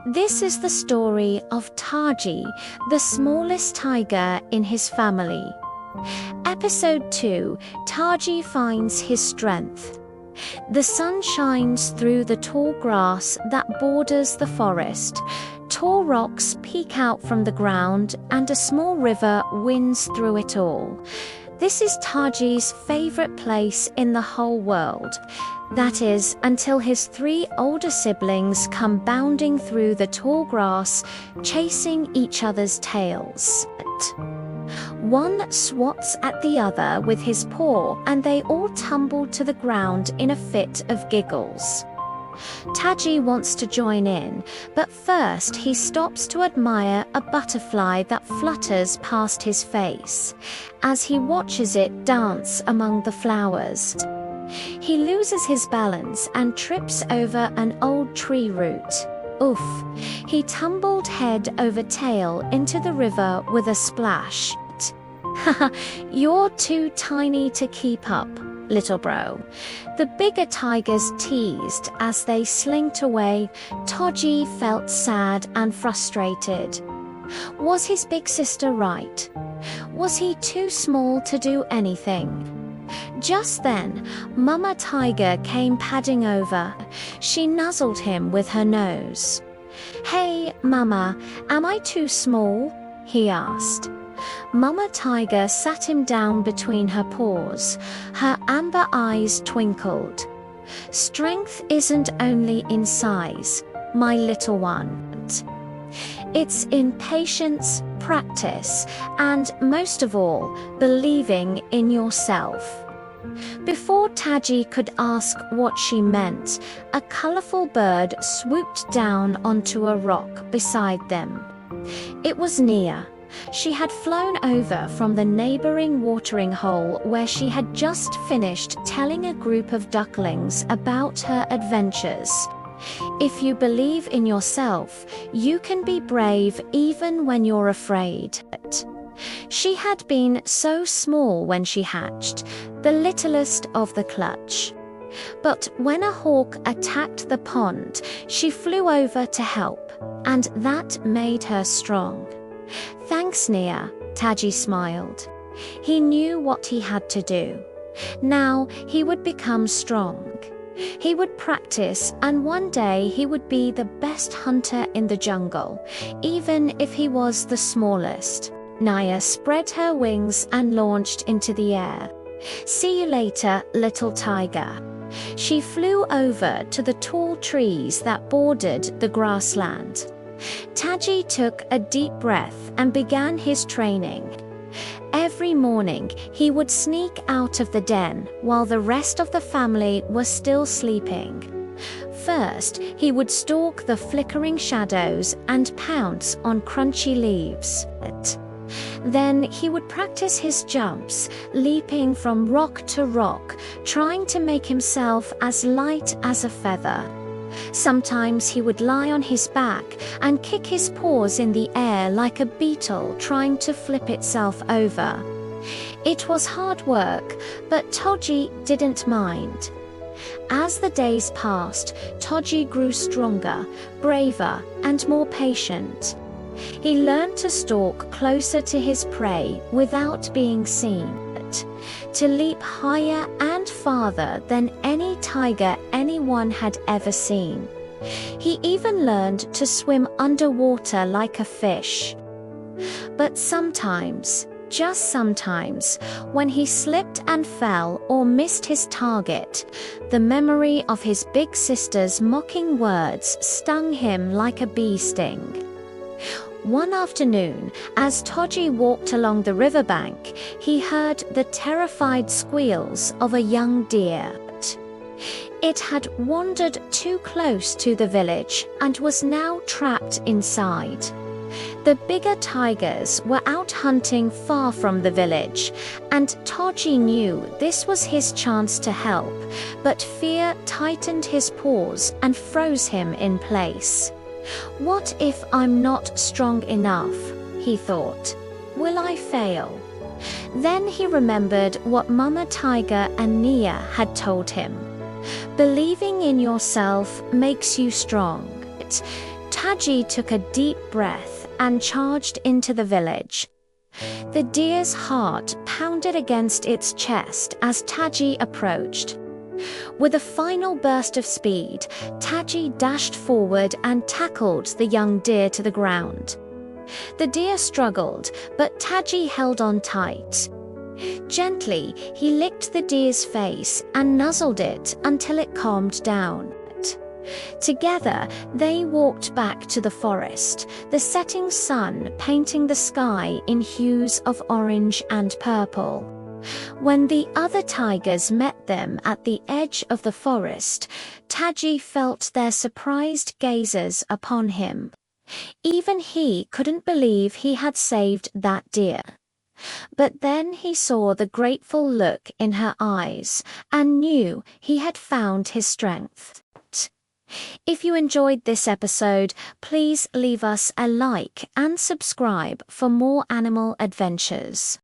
This is the story of Taji, the smallest tiger in his family. Episode 2, Taji finds his strength. The sun shines through the tall grass that borders the forest. Tall rocks peek out from the ground, and a small river winds through it all. This is Taji's favorite place in the whole world. That is, until his 3 older siblings come bounding through the tall grass, chasing each other's tails. One swats at the other with his paw, and they all tumble to the ground in a fit of giggles. Taji wants to join in, but first he stops to admire a butterfly that flutters past his face, as he watches it dance among the flowers. He loses his balance and trips over an old tree root. Oof! He tumbled head over tail into the river with a splash. Haha, you're too tiny to keep up, little bro. The bigger tigers teased as they slinked away. Taji felt sad and frustrated. Was his big sister right? Was he too small to do anything? Just then, Mama Tiger came padding over. She nuzzled him with her nose. "Hey, Mama, am I too small?" he asked. Mama Tiger sat him down between her paws. Her amber eyes twinkled. "Strength isn't only in size, my little one. It's in patience, practice, and most of all, believing in yourself." Before Taji could ask what she meant, a colorful bird swooped down onto a rock beside them. It was Nia. She had flown over from the neighboring watering hole where she had just finished telling a group of ducklings about her adventures. If you believe in yourself, you can be brave even when you're afraid. She had been so small when she hatched, the littlest of the clutch. But when a hawk attacked the pond, she flew over to help, and that made her strong. "Thanks, Nia," Taji smiled. He knew what he had to do. Now he would become strong. He would practice, and one day he would be the best hunter in the jungle, even if he was the smallest. Nia spread her wings and launched into the air. "See you later, little tiger." She flew over to the tall trees that bordered the grassland. Taji took a deep breath and began his training. Every morning, he would sneak out of the den while the rest of the family was still sleeping. First, he would stalk the flickering shadows and pounce on crunchy leaves. Then he would practice his jumps, leaping from rock to rock, trying to make himself as light as a feather. Sometimes he would lie on his back and kick his paws in the air like a beetle trying to flip itself over. It was hard work, but Taji didn't mind. As the days passed, Taji grew stronger, braver, and more patient. He learned to stalk closer to his prey without being seen, to leap higher and farther than any tiger anyone had ever seen. He even learned to swim underwater like a fish. But sometimes, just sometimes, when he slipped and fell or missed his target, the memory of his big sister's mocking words stung him like a bee sting. One afternoon, as Taji walked along the riverbank, he heard the terrified squeals of a young deer. It had wandered too close to the village and was now trapped inside. The bigger tigers were out hunting far from the village, and Taji knew this was his chance to help, but fear tightened his paws and froze him in place. "What if I'm not strong enough?" he thought. "Will I fail?" Then he remembered what Mama Tiger and Nia had told him. Believing in yourself makes you strong. it, Taji took a deep breath and charged into the village. The deer's heart pounded against its chest as Taji approached. With a final burst of speed, Taji dashed forward and tackled the young deer to the ground. The deer struggled, but Taji held on tight. Gently, he licked the deer's face and nuzzled it until it calmed down. Together, they walked back to the forest, the setting sun painting the sky in hues of orange and purple. When the other tigers met them at the edge of the forest, Taji felt their surprised gazes upon him. Even he couldn't believe he had saved that deer. But then he saw the grateful look in her eyes and knew he had found his strength. If you enjoyed this episode, please leave us a like and subscribe for more animal adventures.